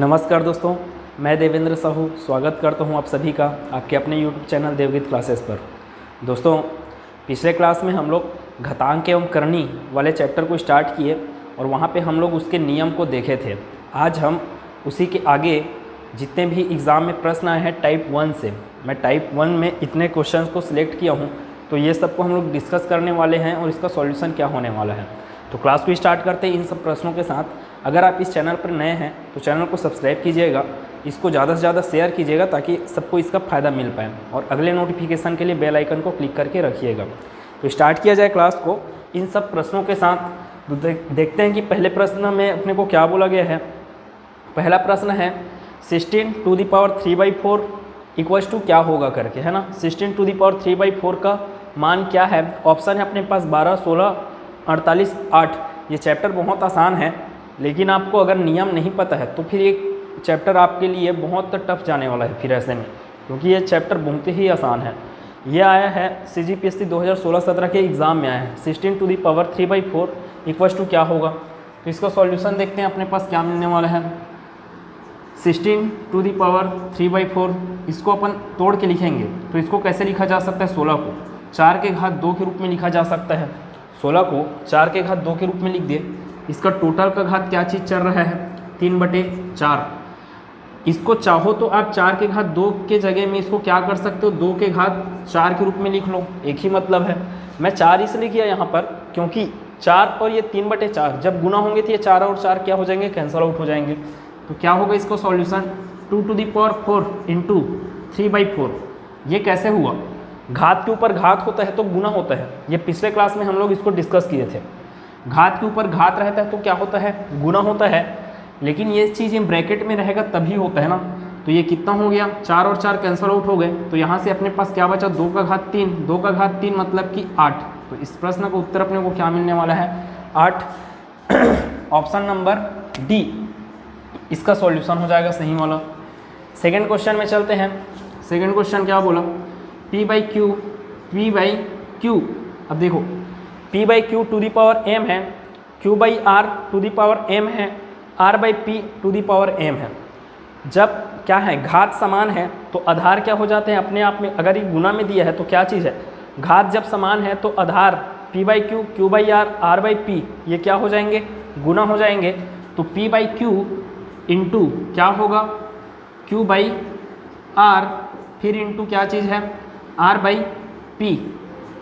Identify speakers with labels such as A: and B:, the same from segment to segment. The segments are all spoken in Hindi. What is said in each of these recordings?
A: नमस्कार दोस्तों, मैं देवेंद्र साहू स्वागत करता हूं आप सभी का आपके अपने YouTube चैनल देवगीत क्लासेस पर। दोस्तों, पिछले क्लास में हम लोग घातांक एवं करनी वाले चैप्टर को स्टार्ट किए और वहां पे हम लोग उसके नियम को देखे थे। आज हम उसी के आगे जितने भी एग्ज़ाम में प्रश्न आए हैं टाइप 1 से, मैं टाइप 1 में इतने क्वेश्चन को सिलेक्ट किया हूँ, तो ये सबको हम लोग डिस्कस करने वाले हैं और इसका सॉल्यूशन क्या होने वाला है। तो क्लास को स्टार्ट करते हैं इन सब प्रश्नों के साथ। अगर आप इस चैनल पर नए हैं तो चैनल को सब्सक्राइब कीजिएगा, इसको ज़्यादा से ज़्यादा शेयर कीजिएगा ताकि सबको इसका फ़ायदा मिल पाए, और अगले नोटिफिकेशन के लिए बेल आइकन को क्लिक करके रखिएगा। तो स्टार्ट किया जाए क्लास को इन सब प्रश्नों के साथ। तो देखते हैं कि पहले प्रश्न में अपने को क्या बोला गया है। पहला प्रश्न है 16 to the power 3/4 equals to क्या होगा करके, है ना। 16 टू द पावर 3/4 का मान क्या है। ऑप्शन है अपने पास 12, 16, 48, 8। ये चैप्टर बहुत आसान है, लेकिन आपको अगर नियम नहीं पता है तो फिर ये चैप्टर आपके लिए बहुत टफ जाने वाला है फिर ऐसे में, क्योंकि ये चैप्टर बहुत ही आसान है। ये आया है CGPSC 2016-17 के एग्ज़ाम में आया है। 16 to the power 3/4 equals to क्या होगा। तो इसका सॉल्यूशन देखते हैं अपने पास क्या मिलने वाला है। 16 टू द पावर 3/4 इसको अपन तोड़ के लिखेंगे तो इसको कैसे लिखा जा सकता है। 16 को 4 के घात 2 के रूप में लिखा जा सकता है। 16 को 4 के घात 2 के रूप में लिख दिए। इसका टोटल का घात क्या चीज़ चल रहा है, 3/4। इसको चाहो तो आप 4 के घात 2 के जगह में इसको क्या कर सकते हो, 2 के घात 4 के रूप में लिख लो, एक ही मतलब है। मैं 4 इसलिए किया यहाँ पर क्योंकि 4 और ये 3/4 जब गुना होंगे तो ये 4 और 4 क्या हो जाएंगे, कैंसल आउट हो जाएंगे। तो क्या होगा इसको solution 2 to the power 4 into 3/4। ये कैसे हुआ, घात के ऊपर घात होता है तो गुना होता है। ये पिछले क्लास में हम लोग इसको डिस्कस किए थे। घात के ऊपर घात रहता है तो क्या होता है, गुना होता है, लेकिन ये चीज़ ब्रैकेट में रहेगा तभी होता है ना। तो ये कितना हो गया, 4 और 4 कैंसल आउट हो गए। तो यहाँ से अपने पास क्या बचा, 2 का घात 3, 2 का घात 3 मतलब कि 8। तो इस प्रश्न का उत्तर अपने को क्या मिलने वाला है, 8। ऑप्शन नंबर डी इसका सॉल्यूशन हो जाएगा सही वाला। सेकेंड क्वेश्चन में चलते हैं। सेकेंड क्वेश्चन क्या बोला, P/Q। अब देखो P/Q to the power m है, Q/R to the power m है, R/P to the power m है। जब क्या है, घात समान है तो आधार क्या हो जाते हैं अपने आप में। अगर ये गुना में दिया है तो क्या चीज़ है, घात जब समान है तो आधार P/Q, Q/R, R/P ये क्या हो जाएंगे, गुना हो जाएंगे। तो P/Q इंटू क्या होगा, Q/R, फिर इंटू क्या चीज़ है, R/P।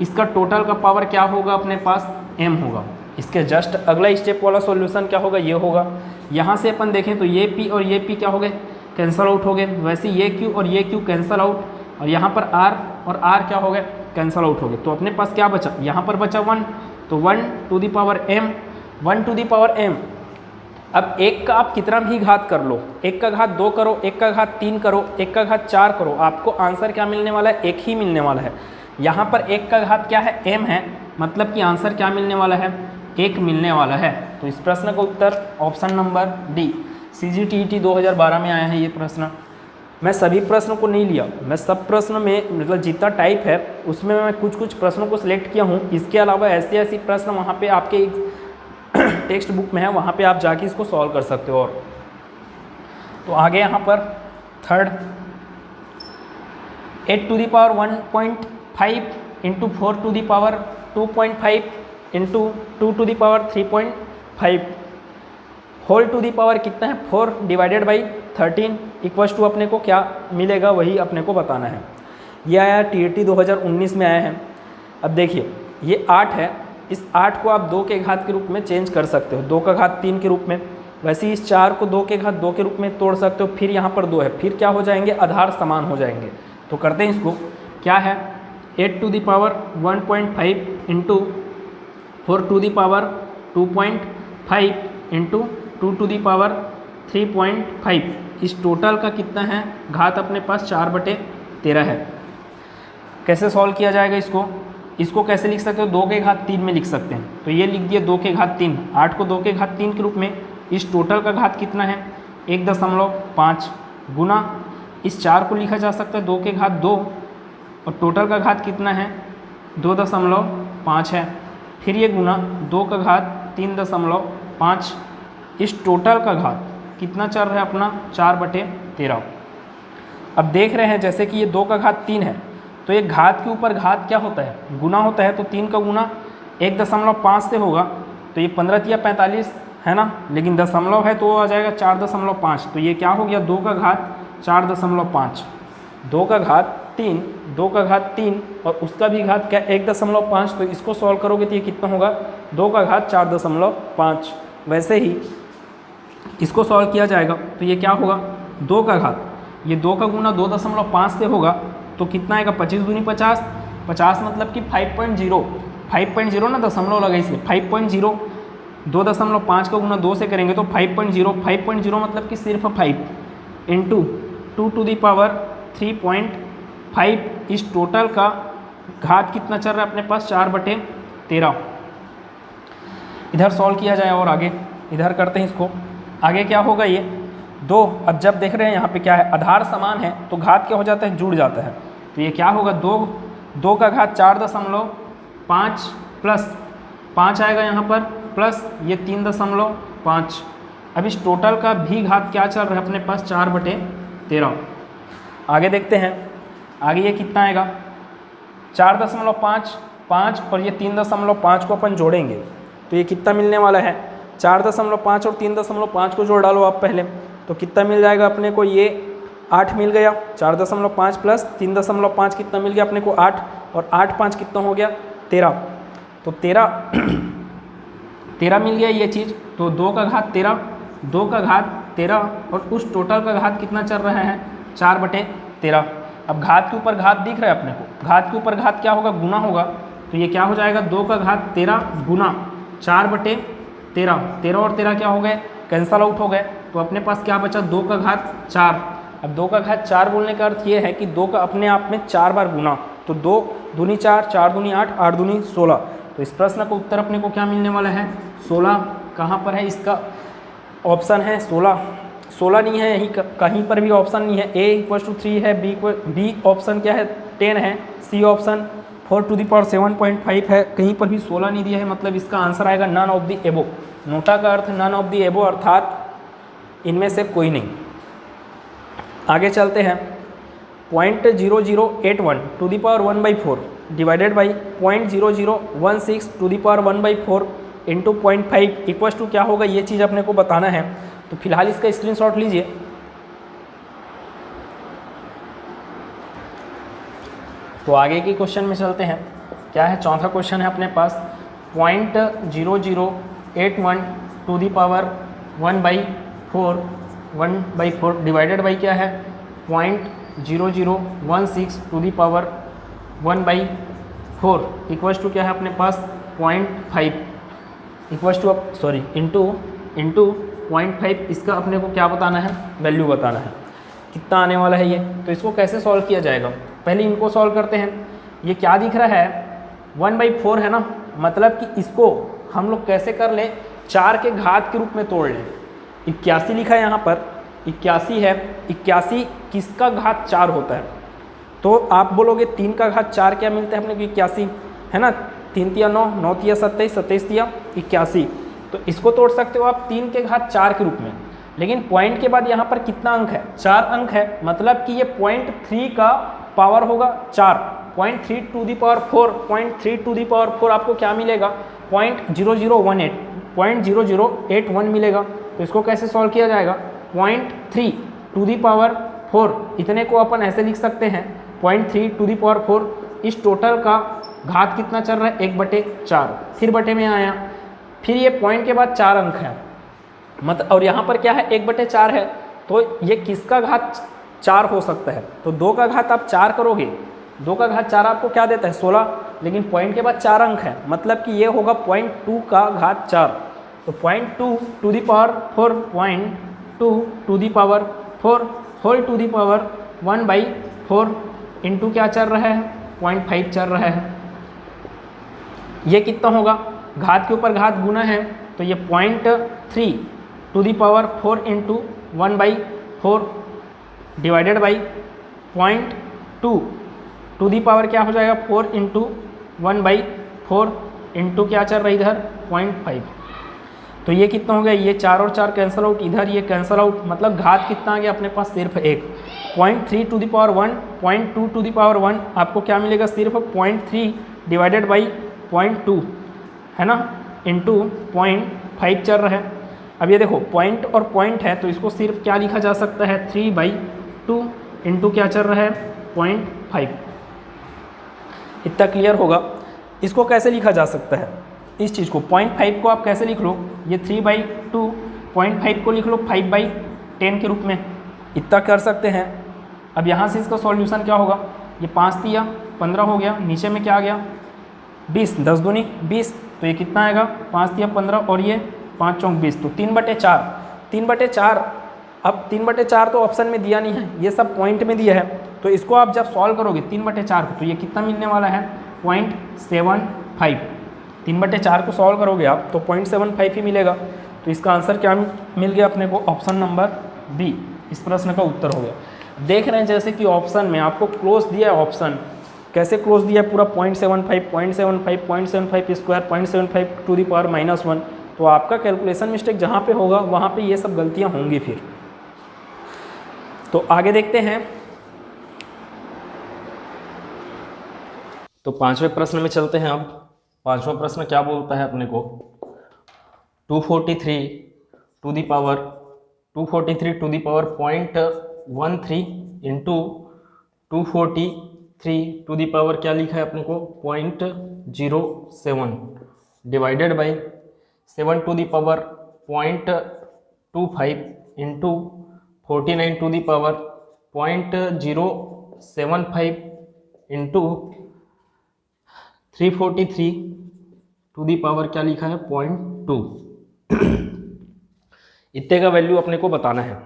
A: इसका टोटल का पावर क्या होगा अपने पास, m होगा। इसके जस्ट अगला स्टेप वाला सॉल्यूशन क्या होगा, ये होगा। यहाँ से अपन देखें तो ये p और ये p क्या हो गए, कैंसल आउट हो गए। वैसे ये q और ये q कैंसल आउट, और यहाँ पर r और r क्या हो गए, कैंसल आउट हो गए। तो अपने पास क्या बचा, यहाँ पर बचा 1। तो 1 to the power m, 1 to the power m। अब एक का आप कितना भी घात कर लो, 1 का घात 2 करो, 1 का घात 3 करो, 1 का घात 4 करो, आपको आंसर क्या मिलने वाला है, 1 ही मिलने वाला है। यहाँ पर 1 का घात क्या है, m है, मतलब कि आंसर क्या मिलने वाला है, 1 मिलने वाला है। तो इस प्रश्न का उत्तर ऑप्शन नंबर डी। CGTET 2012 में आया है ये प्रश्न। मैं सभी प्रश्नों को नहीं लिया, मैं सब प्रश्न में मतलब जितना टाइप है उसमें मैं कुछ प्रश्नों को सिलेक्ट किया हूँ। इसके अलावा ऐसे प्रश्न वहाँ पे आपके टेक्स्ट बुक में है, वहाँ पे आप जाके इसको सॉल्व कर सकते हो। और तो आगे यहाँ पर third 8 to the power 1.5 into 4 to the power 2.5 into 2 to the power 3.5 whole to the power कितना है, 4 डिवाइडेड बाई 13 इक्वल्स टू अपने को क्या मिलेगा, वही अपने को बताना है। ये आया TET 2019 में आया है। अब देखिए ये 8 है, इस 8 को आप 2 के घात के रूप में चेंज कर सकते हो, 2 का घात 3 के रूप में। वैसे ही इस 4 को 2 के घात 2 के रूप में तोड़ सकते हो। फिर यहाँ पर 2 है, फिर क्या हो जाएंगे, आधार समान हो जाएंगे। तो करते हैं इसको, क्या है 8 to the power 1.5 into 4 to the power 2.5 into 2 to the power 3.5। इस टोटल का कितना है, घात अपने पास 4/13 है। कैसे सॉल्व किया जाएगा इसको कैसे लिख सकते हो, 2 के घात 3 में लिख सकते हैं। तो ये लिख दिए 2 के घात 3, 8 को 2 के घात 3 के रूप में। इस टोटल का घात कितना है, 1.5 गुना इस 4 को लिखा जा सकता है 2 के घात 2, और टोटल का घात कितना है, 2.5 है। फिर ये गुना 2 का घात 3.5, इस टोटल का घात कितना चल रहा है अपना 4/13। अब देख रहे हैं जैसे कि ये 2 का घात 3 है, तो ये घात के ऊपर घात क्या होता है, गुना होता है। तो 3 का गुना 1.5 से होगा, तो ये 15 या 45 है ना, लेकिन दशमलव है तो वो आ जाएगा 4.5। तो ये क्या हो गया, 2 का घात 4.5, 2 का घात 3, 2 का घात 3 और उसका भी घात क्या 1.5। तो इसको सॉल्व करोगे तो ये कितना होगा, 2 का घात 4.5। वैसे ही इसको सॉल्व किया जाएगा तो ये क्या होगा, 2 का घात, ये 2 का गुना 2.5 से होगा तो कितना आएगा, 25 दूनी 50, 50 मतलब कि 5.0 ना दशमलव लगा इसलिए 5.0, 2.5 का गुना 2 से करेंगे तो 5.0 मतलब कि सिर्फ 5 इंटू 2 टू दी पावर 3.5। इस टोटल का घात कितना चल रहा है अपने पास, 4/13। इधर सॉल्व किया जाए और आगे इधर करते हैं इसको। आगे क्या होगा, ये 2, अब जब देख रहे हैं यहाँ पे क्या है, आधार समान है तो घात क्या हो जाता है, जुड़ जाता है। तो ये क्या होगा, 2 का घात 4.5 प्लस 5 आएगा यहाँ पर, प्लस ये 3.5। अब इस टोटल का भी घात क्या चल रहा है अपने पास, 4/13। आगे देखते हैं, आगे ये कितना आएगा, 4.5 और ये 3.5 को अपन जोड़ेंगे तो ये कितना मिलने वाला है, 4.5 और 3.5 को जोड़ डालो आप पहले, तो कितना मिल जाएगा अपने को, ये 8 मिल गया। 4.5 प्लस 3.5 कितना मिल गया अपने को, 8, और 8 5 कितना हो गया, 13। तो 13 मिल गया ये चीज़। तो 2 का घात 13, 2 का घात 13 और उस टोटल का घात कितना चल रहा है, 4/13। अब घात के ऊपर घात दिख रहा है अपने को, घात के ऊपर घात क्या होगा, गुना होगा। तो ये क्या हो जाएगा, 2 का घात 13 गुना 4/13, 13 और 13 क्या हो गए, कैंसल आउट हो गए। तो अपने पास क्या बचा, 2 का घात 4। अब 2 का घात 4 बोलने का अर्थ ये है कि 2 का अपने आप में 4 बार गुना, तो 2 दूनी 4, 4 दूनी 8, 8 दूनी 16। तो इस प्रश्न का उत्तर अपने को क्या मिलने वाला है, 16। कहाँ पर है इसका ऑप्शन है 16, 16 नहीं है, यहीं कहीं पर भी ऑप्शन नहीं है। A=3 है, बी ऑप्शन क्या है, 10 है, C option 4 to the power 7.5 है, कहीं पर भी 16 नहीं दिया है। मतलब इसका आंसर आएगा none of the above. NOTA का अर्थ नन ऑफ द एबो, अर्थात इनमें से कोई नहीं। आगे चलते हैं, 0.0081 to the power 1/4 divided by 0.0016 to the power 1/4 into 0.5 equals to क्या होगा, ये चीज़ अपने को बताना है। तो फिलहाल इसका स्क्रीनशॉट लीजिए। तो आगे के क्वेश्चन में चलते हैं। क्या है, चौथा क्वेश्चन है अपने पास, 0.0081 to the power 1/4 divided by क्या है 0.0016 to the power 1/4 equals to क्या है अपने पास 0.5 इक्वल्स टू इंटू 0.5। इसका अपने को क्या बताना है, वैल्यू बताना है, कितना आने वाला है ये। तो इसको कैसे सॉल्व किया जाएगा, पहले इनको सॉल्व करते हैं। ये क्या दिख रहा है, 1/4 है ना, मतलब कि इसको हम लोग कैसे कर ले, 4 के घात के रूप में तोड़ लें। 81 लिखा है यहाँ पर, 81 है, 81 किसका घात 4 होता है। तो आप बोलोगे 3 का घात 4 क्या मिलता है अपने को, 81 है ना, 3 तिया 9, 9 तिया 27, 27 तिया 81। तो इसको तोड़ सकते हो आप 3 के घात 4 के रूप में। लेकिन पॉइंट के बाद यहाँ पर कितना अंक है, 4 अंक है, मतलब कि ये 0.3 का पावर होगा 4, 0.3 to the power 4, 0.3 to the power 4 आपको क्या मिलेगा, 0.0081 मिलेगा। तो इसको कैसे सॉल्व किया जाएगा, 0.3 टू दी पावर 4, इतने को अपन ऐसे लिख सकते हैं 0.3 टू दी पावर 4। इस टोटल का घात कितना चल रहा है, 1/4, फिर बटे में आया, फिर ये पॉइंट के बाद 4 अंक है, मतलब और यहाँ पर क्या है 1/4 है। तो ये किसका घात 4 हो सकता है, तो 2 का घात आप 4 करोगे, 2 का घात 4 आपको क्या देता है 16, लेकिन पॉइंट के बाद 4 अंक है, मतलब कि ये होगा 0.2 का घात 4। तो 0.2 to the power 4, 0.2 to the power 4 whole to the power 1/4 into क्या चल रहा है 0.5 चल रहा है। ये कितना होगा, घात के ऊपर घात गुना है, तो ये 0.3 to the power 4 into 1/4 divided by 0.2 to the power क्या हो जाएगा 4 इंटू 1/4 इंटू क्या चल रहा है इधर 0.5। तो तो ये कितना हो गया, ये 4 और 4 कैंसिल आउट, इधर ये कैंसिल आउट, मतलब घात कितना आ गया अपने पास, सिर्फ एक। 0.3 to the power 1, 0.2 to the power 1, आपको क्या मिलेगा, सिर्फ 0.3 डिवाइडेड बाई 0.2 है ना, इंटू 0.5 चल रहा है। अब ये देखो पॉइंट और पॉइंट है, तो इसको सिर्फ क्या लिखा जा सकता है, 3/2 इंटू क्या चल रहा है, 0.5। इतना क्लियर होगा। इसको कैसे लिखा जा सकता है, इस चीज़ को 0.5 को आप कैसे लिख लो, ये 3/2, 0.5 को लिख लो 5/10 के रूप में, इतना कर सकते हैं। अब यहाँ से इसका सॉल्यूशन क्या होगा, ये 5 दिया 15 हो गया, नीचे में क्या आ गया 20, 10 दूनी 20, तो ये कितना आएगा 5 दिया 15 और ये 5 चौक 20, तो 3/4, 3/4। अब 3/4 तो ऑप्शन में दिया नहीं है, ये सब पॉइंट में दिया है, तो इसको आप जब सॉल्व करोगे 3/4 को, तो ये कितना मिलने वाला है 0.75। 3/4 को सॉल्व करोगे आप तो 0.75 ही मिलेगा। तो इसका आंसर क्या मिल गया अपने को, ऑप्शन नंबर बी इस प्रश्न का उत्तर हो गया। देख रहे हैं जैसे कि ऑप्शन में आपको क्लोज दिया है, ऑप्शन कैसे क्लोज दिया है पूरा, 0.75, 0.75, 0.75 स्क्वायर, 0.75 टू द पावर -1। तो आपका कैलकुलेशन मिस्टेक जहाँ पे होगा वहाँ पे ये सब गलतियाँ होंगी फिर। तो आगे देखते हैं, तो 5वें प्रश्न में चलते हैं। अब 5वां प्रश्न क्या बोलता है अपने को, 243 to the power 0.13 into 243 to the power क्या लिखा है अपने को 0.07 divided by 7 to the power 0.25 into 49 to the power 0.075 into 343 to the power क्या लिखा है 0.2। इतने का वैल्यू अपने को बताना है।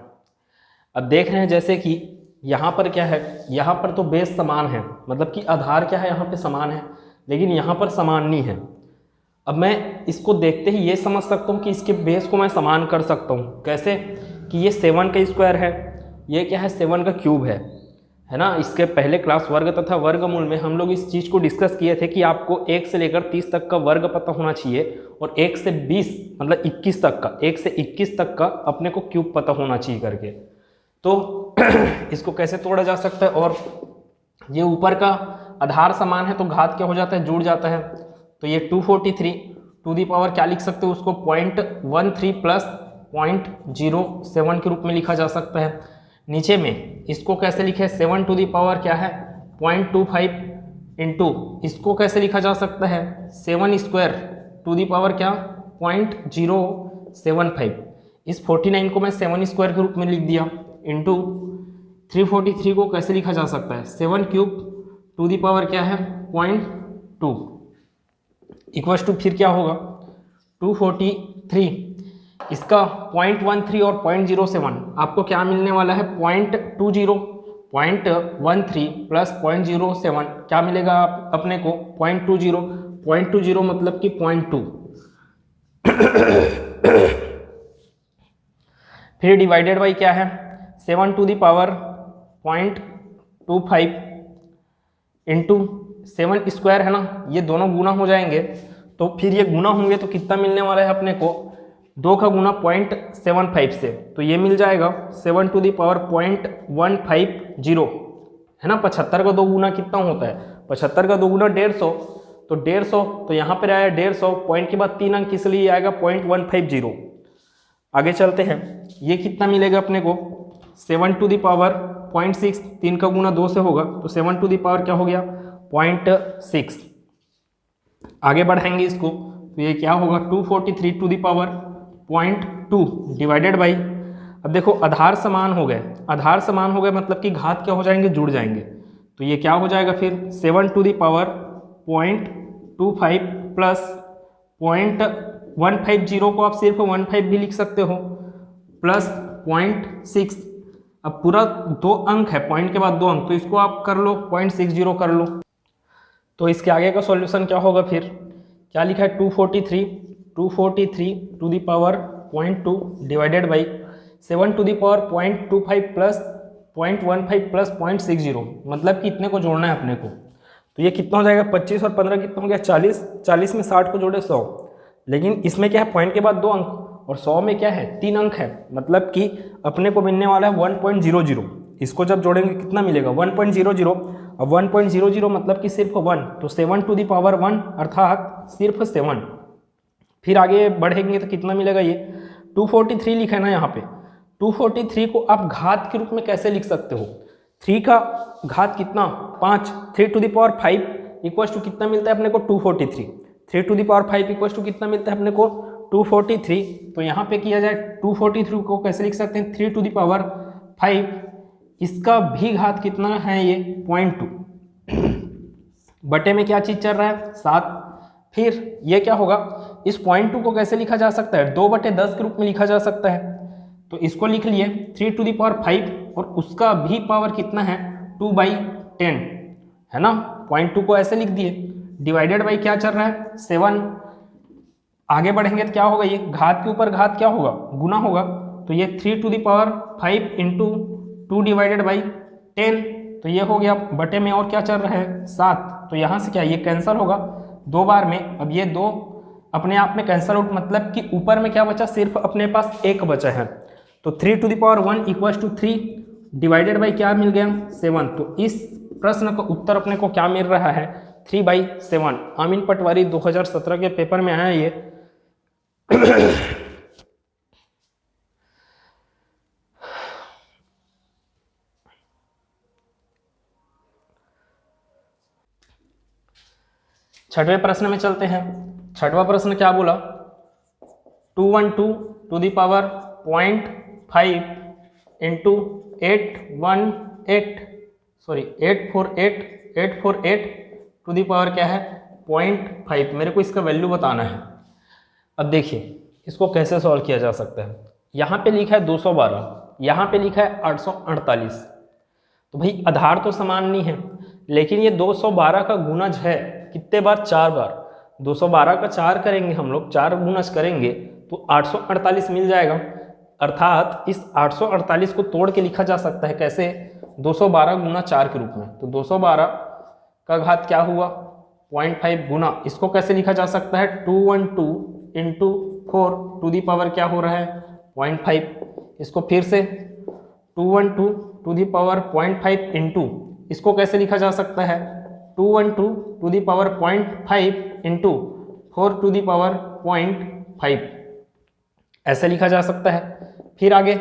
A: अब देख रहे हैं जैसे कि यहाँ पर क्या है, यहाँ पर तो बेस समान है, मतलब कि आधार क्या है यहाँ पे समान है, लेकिन यहाँ पर समान नहीं है। अब मैं इसको देखते ही ये समझ सकता हूँ कि इसके बेस को मैं समान कर सकता हूँ। कैसे कि ये 7 का स्क्वायर है, ये क्या है 7 का क्यूब है ना। इसके पहले क्लास वर्ग तथा वर्गमूल में हम लोग इस चीज़ को डिस्कस किए थे कि आपको 1 से लेकर 30 तक का वर्ग पता होना चाहिए और 1 से 20 मतलब 21 तक का, 1 से 21 तक का अपने को क्यूब पता होना चाहिए करके। तो इसको कैसे तोड़ा जा सकता है, और ये ऊपर का आधार समान है तो घात क्या हो जाता है, जुड़ जाता है। तो ये 243 टू दी पावर क्या लिख सकते हो उसको 0.13 प्लस 0.07 के रूप में लिखा जा सकता है। नीचे में इसको कैसे लिखे, 7 टू दी पावर क्या है 0.25 इंटू इसको कैसे लिखा जा सकता है 7 स्क्वायर टू दी पावर क्या 0.075। इस 49 को मैं 7 स्क्वायर के रूप में लिख दिया इंटू 343 को कैसे लिखा जा सकता है 7 क्यूब टू दी पावर क्या है 0.2 इक्वल्स टू फिर क्या होगा 243, इसका 0.13 और 0.07 आपको क्या मिलने वाला है 0.20, 0.13 प्लस 0.07 क्या मिलेगा अपने को 0.20 मतलब कि 0.2 फिर डिवाइडेड बाई क्या है 7 to the power 0.25 into 7 square है ना, ये दोनों गुना हो जाएंगे तो फिर ये गुना होंगे तो कितना मिलने वाला है अपने को 2 का गुना 0.75 से, तो ये मिल जाएगा 7 टू दी पावर 0.150 है ना। 75 का 2 गुना कितना होता है 75 का 2 गुना 150, तो 150 तो यहाँ पर आया 150, पॉइंट के बाद 3 अंक इसलिए आएगा 0.150। आगे चलते हैं, ये कितना मिलेगा अपने को 7 टू दी पावर 0.6, 3 का गुना 2 से होगा तो 7 टू दी पावर क्या हो गया 0.6। आगे बढ़ाएंगे इसको तो ये क्या होगा 243 to the power 0.2 divided by, अब देखो आधार समान हो गए, आधार समान हो गए मतलब कि घात क्या हो जाएंगे जुड़ जाएंगे, तो ये क्या हो जाएगा फिर 7 टू दी पावर 0.25 प्लस 0.150 को आप सिर्फ 15 भी लिख सकते हो प्लस 0.6। अब पूरा 2 अंक है, पॉइंट के बाद 2 अंक, तो इसको आप कर लो 0.60 कर लो। तो इसके आगे का सॉल्यूशन क्या होगा, फिर क्या लिखा है 243 to the power 0.2 divided by 7 to the power 0.25 plus 0.15 plus 0.60 मतलब कि इतने को जोड़ना है अपने को। तो ये कितना हो जाएगा 25 और 15 कितना हो गया 40, 40 में 60 को जोड़े 100, लेकिन इसमें क्या है पॉइंट के बाद 2 अंक और 100 में क्या है 3 अंक है, मतलब कि अपने को मिलने वाला है 1.00। इसको जब जोड़ेंगे कितना मिलेगा 1.00। अब 1.00 मतलब कि सिर्फ 1, तो 7 टू द पावर 1 अर्थात सिर्फ 7। फिर आगे बढ़ेंगे तो कितना मिलेगा, ये 243 लिखा है ना यहाँ पे। 243 को आप घात के रूप में कैसे लिख सकते हो, 3 का घात कितना 5, 3 to the power 5 equal to कितना मिलता है अपने को 243। 3 to the power 5 equal to कितना मिलता है अपने को 243। तो यहाँ पे किया जाए 243 को कैसे लिख सकते हैं 3 टू द पावर 5, इसका भी घात कितना है ये 0.2, बटे में क्या चीज़ चल रहा है 7। फिर ये क्या होगा, इस 0.2 को कैसे लिखा जा सकता है 2/10 के रूप में लिखा जा सकता है। तो इसको लिख लिए 3 टू द पावर 5 और उसका भी पावर कितना है 2/10 है ना। 0.2 को ऐसे लिख दिए, डिवाइडेड बाई क्या चल रहा है 7। आगे बढ़ेंगे तो क्या होगा, ये घात के ऊपर घात क्या होगा गुना होगा। तो ये 3 to the power 5 into 2 divided by 10, तो ये हो गया बटे में और क्या चल रहा है 7। तो यहाँ से क्या ये कैंसिल होगा 2 बार में। अब ये 2 अपने आप में कैंसिल आउट, मतलब कि ऊपर में क्या बचा सिर्फ अपने पास 1 बचा है। तो 3 to the power 1 equal to 3 divided by क्या मिल गया 7। तो इस प्रश्न का उत्तर अपने को क्या मिल रहा है 3/7। आमीन पटवारी 2017 के पेपर में आया ये। छठवें प्रश्न में चलते हैं। छठवां प्रश्न क्या बोला 212 to the power 0.5 into 848 to the power क्या है 0.5। मेरे को इसका वैल्यू बताना है। अब देखिए इसको कैसे सॉल्व किया जा सकता है। यहाँ पे लिखा है 212, यहाँ पे लिखा है 848। तो भाई आधार तो समान नहीं है, लेकिन ये 212 का गुणज है कितने बार 4 बार। 212 का 4 करेंगे हम लोग, 4 गुणज करेंगे तो 848 मिल जाएगा। अर्थात इस 848 को तोड़ के लिखा जा सकता है कैसे 212 गुना 4 के रूप में। तो 212 का घात क्या हुआ 0.5 गुना, इसको कैसे लिखा जा सकता है 212 इंटू 4 टू दी पावर क्या हो रहा है 0.5। इसको फिर से 212 टू दी पावर 0.5 इंटू, इसको कैसे लिखा जा सकता है 212 to the power 0.5 into 4 to the power 0.5, ऐसे लिखा जा सकता है। फिर आगे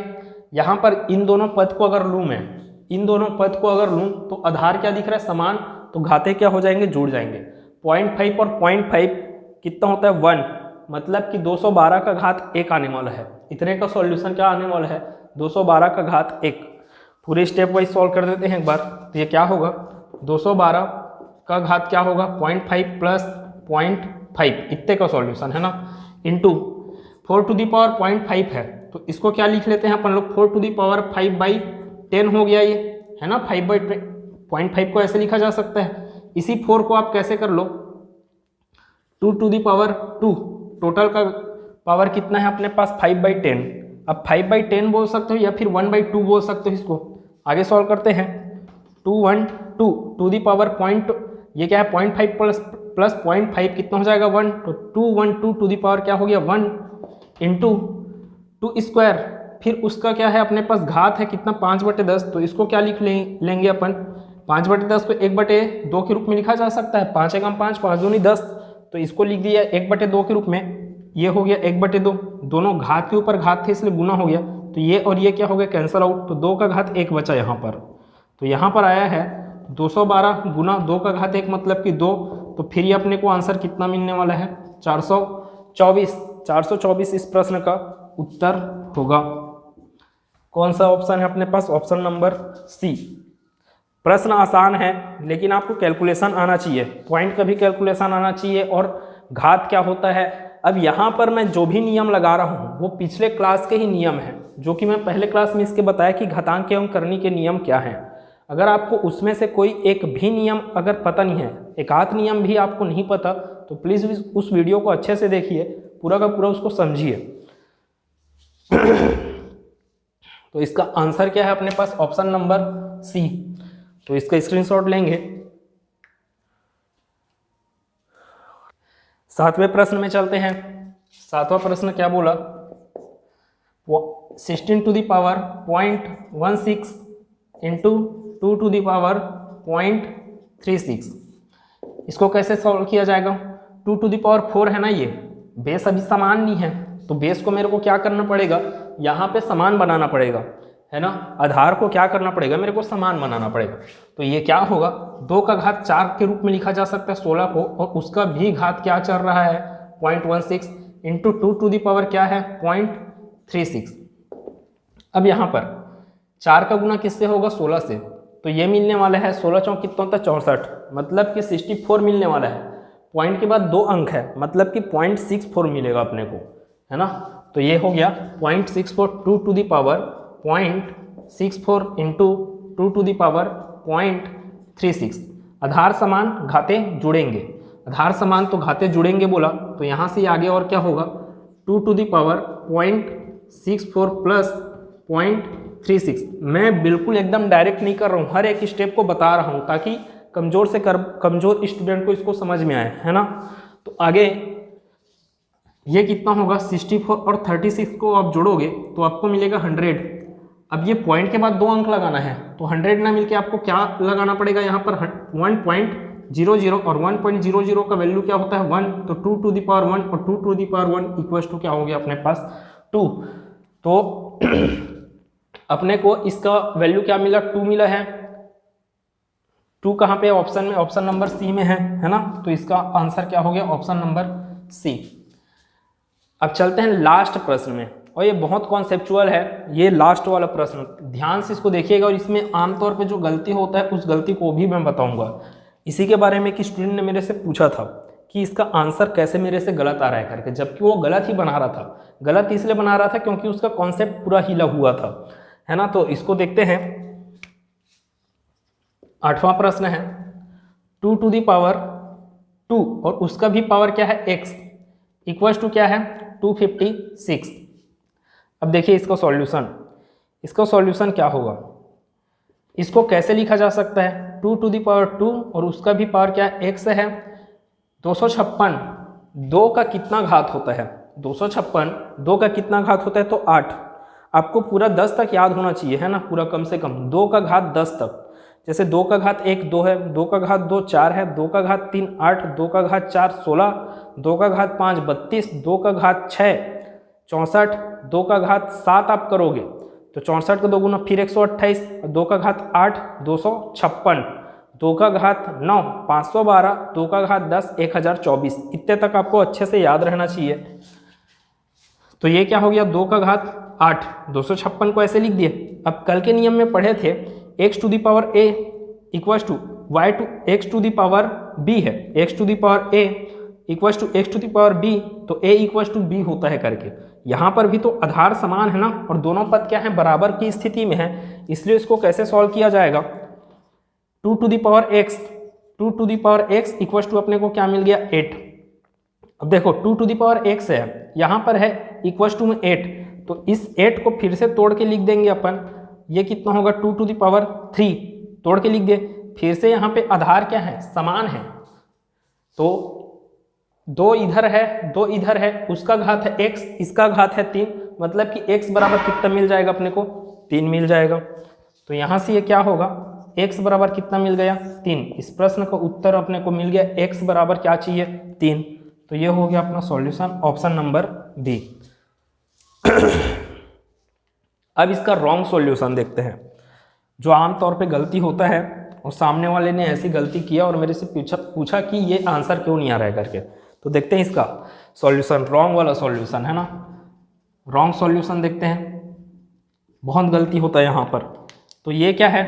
A: यहाँ पर इन दोनों पद को अगर लूँ मैं, इन दोनों पद को अगर लूँ तो आधार क्या दिख रहा है समान, तो घाते क्या हो जाएंगे जुड़ जाएंगे। 0.5 और 0.5 कितना होता है 1, मतलब कि 212 का घात 1 आने वाला है। इतने का सॉल्यूशन क्या आने वाला है 212 का घात 1। पूरे स्टेप वाइज सॉल्व कर देते हैं एक बार। तो ये क्या होगा 212 का घात क्या होगा 0.5 प्लस 0.5, इतने का सॉल्यूशन है ना, इंटू 4 टू दी पावर 0.5 है तो इसको क्या लिख लेते हैं अपन लोग 4 टू दी पावर 5/10 हो गया ये है ना। 5/0.5 को ऐसे लिखा जा सकता है। इसी 4 को आप कैसे कर लो 2 टू दी पावर 2, टोटल का पावर कितना है अपने पास 5/10। अब 5/10 बोल सकते हो या फिर 1/2 बोल सकते हो। इसको आगे सॉल्व करते हैं 212 टू दी पावर पॉइंट, ये क्या है 0.5 प्लस 0.5 कितना हो जाएगा 1, तो 212 टू दी पावर क्या हो गया 1 इंटू 2 स्क्वायर, फिर उसका क्या है अपने पास घात है कितना 5/10। तो इसको क्या लिख लेंगे अपन 5/10 को 1/2 के रूप में लिखा जा सकता है। 5 एकम 5, 5 दूनी 10, तो इसको लिख दिया 1/2 के रूप में। ये हो गया 1/2, दोनों घात के ऊपर घात थे इसलिए गुना हो गया। तो ये और ये क्या हो गया कैंसल आउट, तो 2 का घात 1 बचा यहाँ पर। तो यहाँ पर आया है 212 गुना 2 का घात 1 मतलब कि 2। तो फिर ये अपने को आंसर कितना मिलने वाला है 424 इस प्रश्न का उत्तर होगा। कौन सा ऑप्शन है अपने पास, ऑप्शन नंबर सी। प्रश्न आसान है लेकिन आपको कैलकुलेशन आना चाहिए, पॉइंट का भी कैलकुलेशन आना चाहिए और घात क्या होता है। अब यहाँ पर मैं जो भी नियम लगा रहा हूँ वो पिछले क्लास के ही नियम हैं, जो कि मैं पहले क्लास में इसके बताया कि घातांक एवं करनी के नियम क्या हैं। अगर आपको उसमें से कोई एक भी नियम अगर पता नहीं है, एक आध नियम भी आपको नहीं पता, तो प्लीज़ उस वीडियो को अच्छे से देखिए, पूरा का पूरा उसको समझिए। तो इसका आंसर क्या है अपने पास ऑप्शन नंबर सी। तो इसका स्क्रीनशॉट लेंगे। 7वें प्रश्न में चलते हैं। 7वां प्रश्न क्या बोला 16 to the power 0.16 into 2 to the power 0.36। इसको कैसे सॉल्व किया जाएगा? 2 टू द पावर 4 है ना, ये बेस अभी समान नहीं है, तो बेस को मेरे को क्या करना पड़ेगा, यहाँ पे समान बनाना पड़ेगा, है ना। आधार को क्या करना पड़ेगा, मेरे को समान बनाना पड़ेगा। तो ये क्या होगा, 2 का घात 4 के रूप में लिखा जा सकता है 16 को, और उसका भी घात क्या चल रहा है 0.16 इंटू 2 टू द पावर क्या है 0.36। अब यहाँ पर 4 का गुना किससे होगा 16 से, तो ये मिलने वाला है 16 चौक कितना होता है 64, मतलब कि 64 मिलने वाला है। पॉइंट के बाद 2 अंक है, मतलब कि 0.64 मिलेगा अपने को, है ना। तो ये हो गया 0.64 2 to the power 0.64 into 2 to the power 0.36। आधार समान घाते जुड़ेंगे, आधार समान तो घाते जुड़ेंगे बोला, तो यहाँ से आगे और क्या होगा 2 टू द पावर 0.64 प्लस 0.36। मैं बिल्कुल एकदम डायरेक्ट नहीं कर रहा हूँ, हर एक स्टेप को बता रहा हूँ ताकि कमज़ोर से कमज़ोर स्टूडेंट को इसको समझ में आए, है ना। तो आगे ये कितना होगा 64 और 36 को आप जोड़ोगे तो आपको मिलेगा 100। अब ये पॉइंट के बाद 2 अंक लगाना है, तो 100 ना मिलके आपको क्या लगाना पड़ेगा यहाँ पर 1.00, और 1.00 का वैल्यू क्या होता है 1, तो 2 टू द पावर 1 और 2 to the power 1 equals to क्या हो गया अपने पास 2। तो अपने को इसका वैल्यू क्या मिला 2 मिला है। 2 कहाँ पे ऑप्शन में, ऑप्शन नंबर सी में है ना। तो इसका आंसर क्या हो गया ऑप्शन नंबर सी। अब चलते हैं लास्ट प्रश्न में, और ये बहुत कॉन्सेप्चुअल है ये लास्ट वाला प्रश्न, ध्यान से इसको देखिएगा, और इसमें आमतौर पे जो गलती होता है उस गलती को भी मैं बताऊंगा। इसी के बारे में एक स्टूडेंट ने मेरे से पूछा था कि इसका आंसर कैसे मेरे से गलत आ रहा है करके, जबकि वो गलत ही बना रहा था। गलत इसलिए बना रहा था क्योंकि उसका कॉन्सेप्ट पूरा हिला हुआ था, है ना। तो इसको देखते हैं, 8वां प्रश्न है 2 टू द पावर 2 और उसका भी पावर क्या है x इक्वल्स टू क्या है 256। अब देखिए इसका सॉल्यूशन क्या होगा, इसको कैसे लिखा जा सकता है 2 टू द पावर 2 और उसका भी पावर क्या है x है 256। 2 का कितना घात होता है 256, 2 का कितना घात होता है तो 8। आपको पूरा 10 तक याद होना चाहिए, है ना, पूरा कम से कम 2 का घात 10 तक। जैसे 2 का घात 1 2 है, 2 का घात 2 4 है, 2 का घात 3 8, 2 का घात 4 16, 2 का घात 5 32, 2 का घात 6 64, 2 का घात 7 आप करोगे तो 64 का 2 गुना फिर 128, 2 का घात 8 256, 2 का घात 9 512, 2 का घात 10 1024। इतने तक आपको अच्छे से याद रहना चाहिए। तो ये क्या हो गया 2 का घात 8, 256 को ऐसे लिख दिए। अब कल के नियम में पढ़े थे x to the power a equals to y to x to the power b है, x to the power a equals to x to the power b, तो a इक्वल्स टू b होता है करके। यहाँ पर भी तो आधार समान है ना, और दोनों पद क्या है बराबर की स्थिति में है, इसलिए इसको कैसे सॉल्व किया जाएगा 2 to the power x equals to अपने को क्या मिल गया 8। अब देखो 2 टू द पावर x है, यहाँ पर है इक्वल्स टू में 8, तो इस 8 को फिर से तोड़ के लिख देंगे अपन। ये कितना होगा 2 टू द पावर 3, तोड़ के लिख दे। फिर से यहाँ पे आधार क्या है समान है, तो 2 इधर है 2 इधर है, उसका घात है x, इसका घात है 3, मतलब कि x बराबर कितना मिल जाएगा अपने को 3 मिल जाएगा। तो यहाँ से ये क्या होगा x बराबर कितना मिल गया 3। इस प्रश्न का उत्तर अपने को मिल गया x बराबर क्या चाहिए 3। तो ये हो गया अपना सॉल्यूशन ऑप्शन नंबर बी। अब इसका रॉन्ग सॉल्यूशन देखते हैं, जो आमतौर पे गलती होता है, और सामने वाले ने ऐसी गलती किया और मेरे से पूछा कि ये आंसर क्यों नहीं आ रहा है करके। तो देखते हैं इसका सॉल्यूशन, रॉन्ग वाला सॉल्यूशन है ना। रॉन्ग सॉल्यूशन देखते हैं, बहुत गलती होता है यहाँ पर। तो ये क्या है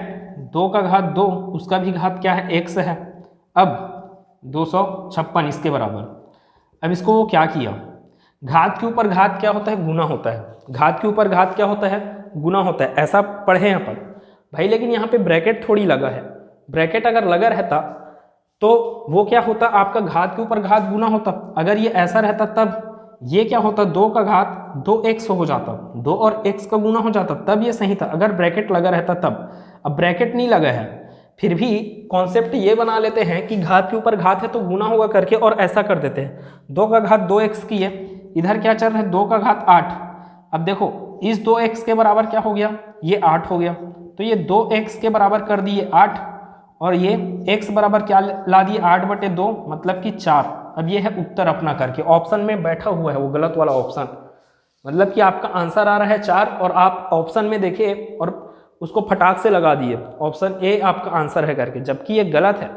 A: 2 का घात 2, उसका भी घात क्या है x है, अब 256 इसके बराबर। अब इसको वो क्या किया, घात के ऊपर घात क्या होता है गुना होता है, घात के ऊपर घात क्या होता है गुना होता है, ऐसा पढ़े हैं अपन भाई। लेकिन यहाँ पे ब्रैकेट थोड़ी लगा है, ब्रैकेट अगर लगा रहता तो वो क्या होता आपका घात के ऊपर घात गुना होता। अगर ये ऐसा रहता तब ये क्या होता 2 का घात 2x हो जाता, 2 और x का गुना हो जाता, तब ये सही था अगर ब्रैकेट लगा रहता तब। अब ब्रैकेट नहीं लगा है, फिर भी कॉन्सेप्ट ये बना लेते हैं कि घात के ऊपर घात है तो गुना होगा करके, और ऐसा कर देते हैं 2 का घात 2x की है, इधर क्या चल रहा है 2 का घात 8। अब देखो इस 2x के बराबर क्या हो गया, ये 8 हो गया। तो ये 2x के बराबर कर दिए 8 और ये x बराबर क्या ला दिए 8/2 मतलब कि 4। अब ये है उत्तर अपना करके, ऑप्शन में बैठा हुआ है वो गलत वाला ऑप्शन, मतलब कि आपका आंसर आ रहा है 4 और आप ऑप्शन में देखिए और उसको फटाक से लगा दिए ऑप्शन ए आपका आंसर है करके, जबकि ये गलत है।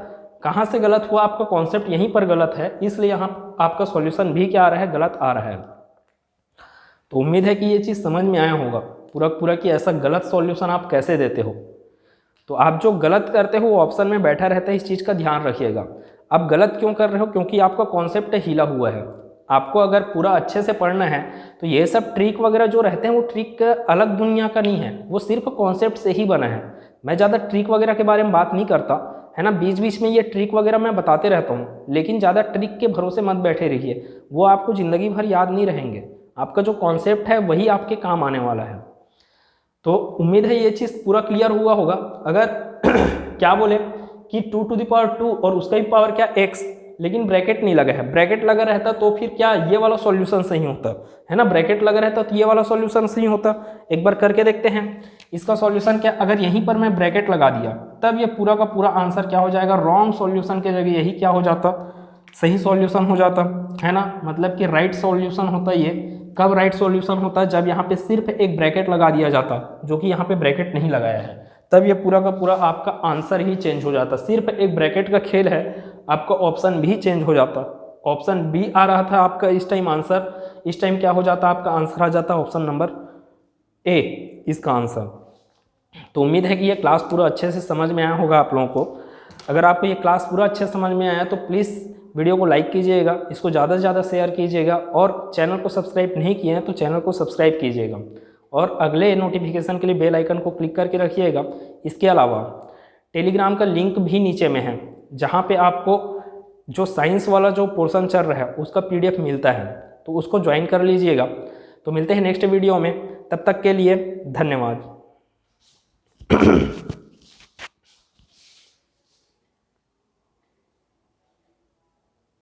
A: कहाँ से गलत हुआ, आपका कॉन्सेप्ट यहीं पर गलत है, इसलिए यहाँ आपका सॉल्यूशन भी क्या आ रहा है, गलत आ रहा है। तो उम्मीद है कि ये चीज़ समझ में आया होगा पूरा पूरा कि ऐसा गलत सॉल्यूशन आप कैसे देते हो। तो आप जो गलत करते हो वो ऑप्शन में बैठा रहता है, इस चीज़ का ध्यान रखिएगा। आप गलत क्यों कर रहे हो, क्योंकि आपका कॉन्सेप्ट हिला हुआ है। आपको अगर पूरा अच्छे से पढ़ना है तो ये सब ट्रिक वगैरह जो रहते हैं वो ट्रिक अलग दुनिया का नहीं है, वो सिर्फ कॉन्सेप्ट से ही बना है। मैं ज़्यादा ट्रिक वगैरह के बारे में बात नहीं करता है ना, बीच बीच में ये ट्रिक वगैरह मैं बताते रहता हूँ, लेकिन ज़्यादा ट्रिक के भरोसे मत बैठे रहिए, वो आपको ज़िंदगी भर याद नहीं रहेंगे। आपका जो कॉन्सेप्ट है वही आपके काम आने वाला है। तो उम्मीद है ये चीज़ पूरा क्लियर हुआ होगा। अगर क्या बोले कि 2 और उसका भी पावर क्या x, लेकिन ब्रैकेट नहीं लगा है, ब्रैकेट लगा रहता तो फिर क्या ये वाला सॉल्यूशन सही होता है ना, ब्रैकेट लगा रहता तो ये वाला सॉल्यूशन सही होता। एक बार करके देखते हैं इसका सॉल्यूशन क्या, अगर यहीं पर मैं ब्रैकेट लगा दिया तब ये पूरा का पूरा आंसर क्या हो जाएगा, रॉन्ग सॉल्यूशन के जगह यही क्या हो जाता, सही सॉल्यूशन हो जाता है ना, मतलब कि राइट सॉल्यूशन होता ये। कब राइट सॉल्यूशन होता है, जब यहाँ पे सिर्फ एक ब्रैकेट लगा दिया जाता, जो कि यहाँ पे ब्रैकेट नहीं लगाया है, तब ये पूरा का पूरा आपका आंसर ही चेंज हो जाता। सिर्फ एक ब्रैकेट का खेल है, आपका ऑप्शन भी चेंज हो जाता। ऑप्शन बी आ रहा था आपका इस टाइम आंसर, इस टाइम क्या हो जाता, आपका आंसर आ जाता ऑप्शन नंबर ए इसका आंसर। तो उम्मीद है कि ये क्लास पूरा अच्छे से समझ में आया होगा आप लोगों को। अगर आपको ये क्लास पूरा अच्छे से समझ में आया तो प्लीज़ वीडियो को लाइक कीजिएगा, इसको ज़्यादा से ज़्यादा शेयर कीजिएगा, और चैनल को सब्सक्राइब नहीं किए हैं तो चैनल को सब्सक्राइब कीजिएगा, और अगले नोटिफिकेशन के लिए बेल आइकन को क्लिक करके रखिएगा। इसके अलावा टेलीग्राम का लिंक भी नीचे में है, जहाँ पे आपको जो साइंस वाला जो पोर्शन चल रहा है उसका PDF मिलता है, तो उसको ज्वाइन कर लीजिएगा। तो मिलते हैं नेक्स्ट वीडियो में, तब तक के लिए धन्यवाद।